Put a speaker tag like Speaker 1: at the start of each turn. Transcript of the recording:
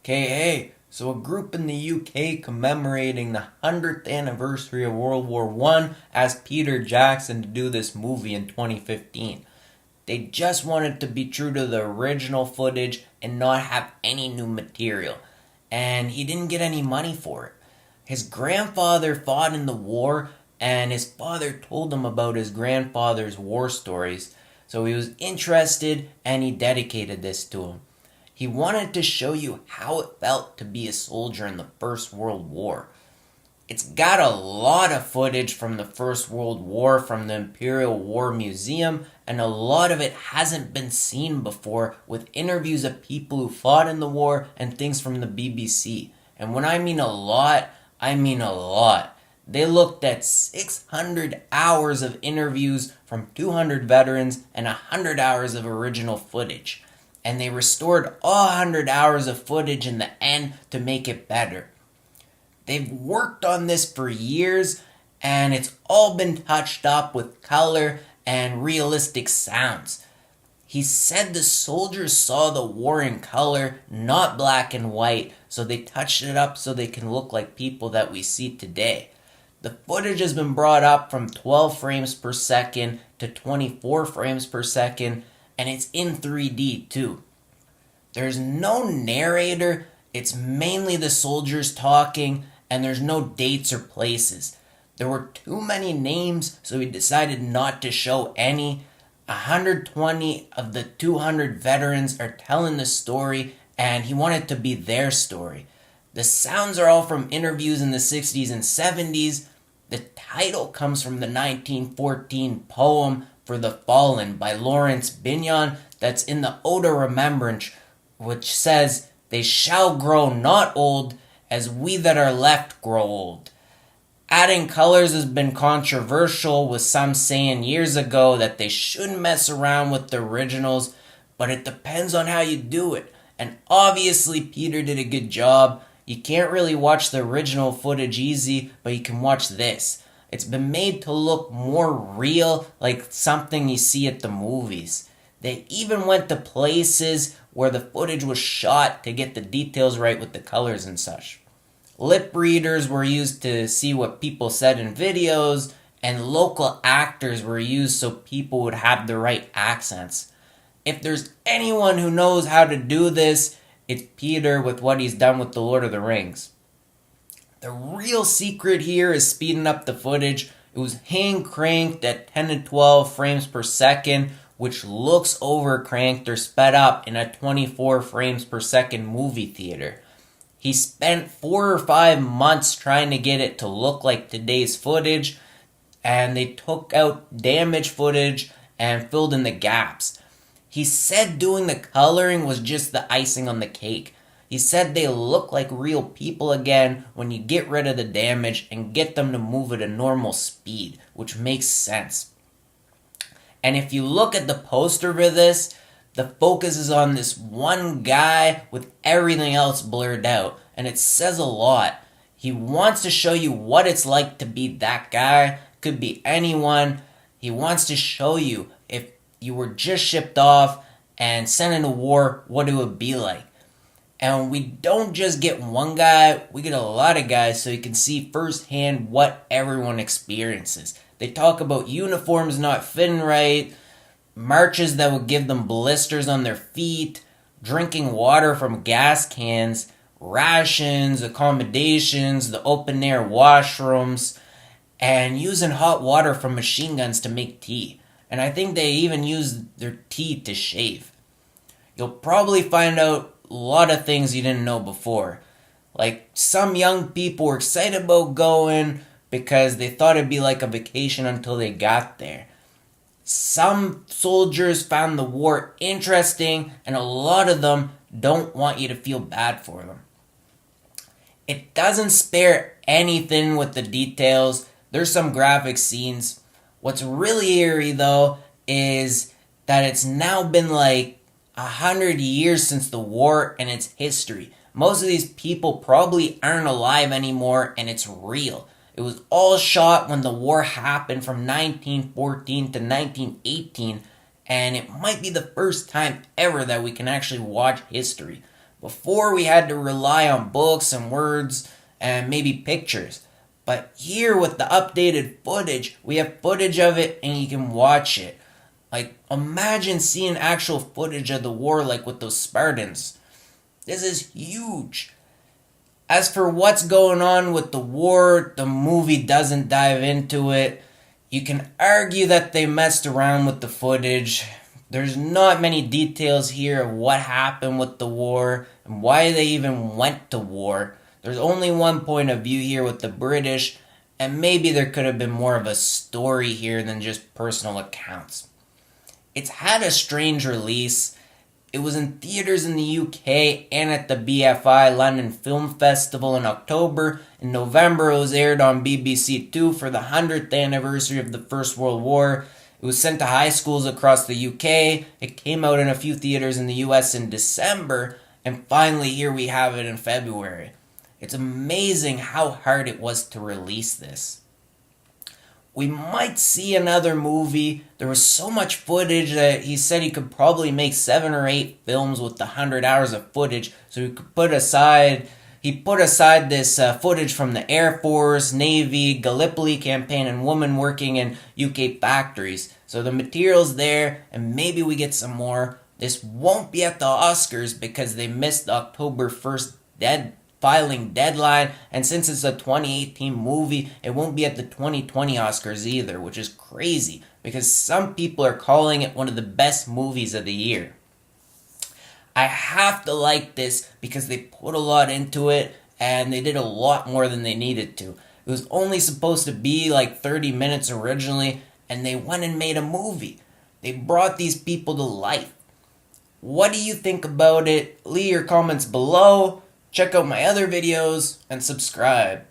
Speaker 1: Okay, hey, so a group in the UK commemorating the 100th anniversary of World War One asked Peter Jackson to do this movie in 2015. They just wanted to be true to the original footage and not have any new material. And he didn't get any money for it. His grandfather fought in the war, and his father told him about his grandfather's war stories. So he was interested and he dedicated this to him. He wanted to show you how it felt to be a soldier in the First World War. It's got a lot of footage from the First World War from the Imperial War Museum, and a lot of it hasn't been seen before, with interviews of people who fought in the war and things from the BBC. And when I mean a lot, I mean a lot. They looked at 600 hours of interviews from 200 veterans and 100 hours of original footage. And they restored all 100 hours of footage in the end to make it better. They've worked on this for years, and it's all been touched up with color and realistic sounds. He said the soldiers saw the war in color, not black and white, so they touched it up so they can look like people that we see today. The footage has been brought up from 12 frames per second to 24 frames per second, and it's in 3D too. There's no narrator, it's mainly the soldiers talking, and there's no dates or places. There were too many names, so he decided not to show any. 120 of the 200 veterans are telling the story, and he wanted to be their story. The sounds are all from interviews in the 60s and 70s. The title comes from the 1914 poem For the Fallen by Lawrence Bignon that's in the Ode of Remembrance, which says, "They shall grow not old as we that are left grow old." Adding colors has been controversial, with some saying years ago that they shouldn't mess around with the originals, but it depends on how you do it. And obviously Peter did a good job. You can't really watch the original footage easy, but you can watch this. It's been made to look more real, like something you see at the movies. They even went to places where the footage was shot to get the details right with the colors and such. Lip readers were used to see what people said in videos, and local actors were used so people would have the right accents. If there's anyone who knows how to do this, it's Peter with what he's done with The Lord of the Rings. The real secret here is speeding up the footage. It was hand cranked at 10 to 12 frames per second, which looks over cranked or sped up in a 24 frames per second movie theater. He spent 4 or 5 months trying to get it to look like today's footage, and they took out damaged footage and filled in the gaps. He said doing the coloring was just the icing on the cake. He said they look like real people again when you get rid of the damage and get them to move at a normal speed, which makes sense. And if you look at the poster for this, the focus is on this one guy with everything else blurred out, and it says a lot. He wants to show you what it's like to be that guy. Could be anyone. He wants to show you if you were just shipped off and sent into war, what it would be like. And we don't just get one guy, we get a lot of guys so you can see firsthand what everyone experiences. They talk about uniforms not fitting right, marches that would give them blisters on their feet, drinking water from gas cans, rations, accommodations, the open air washrooms, and using hot water from machine guns to make tea. And I think they even use their tea to shave. You'll probably find out a lot of things you didn't know before. Like, some young people were excited about going because they thought it'd be like a vacation until they got there. Some soldiers found the war interesting, and a lot of them don't want you to feel bad for them. It doesn't spare anything with the details. There's some graphic scenes. What's really eerie, though, is that it's now been like 100 years since the war and its history. Most of these people probably aren't alive anymore, and it's real. It was all shot when the war happened from 1914 to 1918, and it might be the first time ever that we can actually watch history. Before we had to rely on books and words and maybe pictures. But here with the updated footage, we have footage of it and you can watch it. Like, imagine seeing actual footage of the war like with those Spartans. This is huge. As for what's going on with the war, the movie doesn't dive into it. You can argue that they messed around with the footage. There's not many details here of what happened with the war and why they even went to war. There's only one point of view here with the British, and maybe there could have been more of a story here than just personal accounts. It's had a strange release. It was in theaters in the UK and at the BFI London Film Festival in October. In November, it was aired on BBC Two for the 100th anniversary of the First World War. It was sent to high schools across the UK. It came out in a few theaters in the US in December. And finally, here we have it in February. It's amazing how hard it was to release this. We might see another movie. There was so much footage that he said he could probably make 7 or 8 films with the 100 hours of footage. So he put aside this footage from the Air Force, Navy, Gallipoli campaign, and women working in UK factories. So the material's there, and maybe we get some more. This won't be at the Oscars because they missed the October 1st filing deadline, and since it's a 2018 movie, it won't be at the 2020 Oscars either, which is crazy because some people are calling it one of the best movies of the year. I have to like this because they put a lot into it and they did a lot more than they needed to. It was only supposed to be like 30 minutes originally, and they went and made a movie. They brought these people to life. What do you think about it? Leave your comments below. Check out my other videos and subscribe.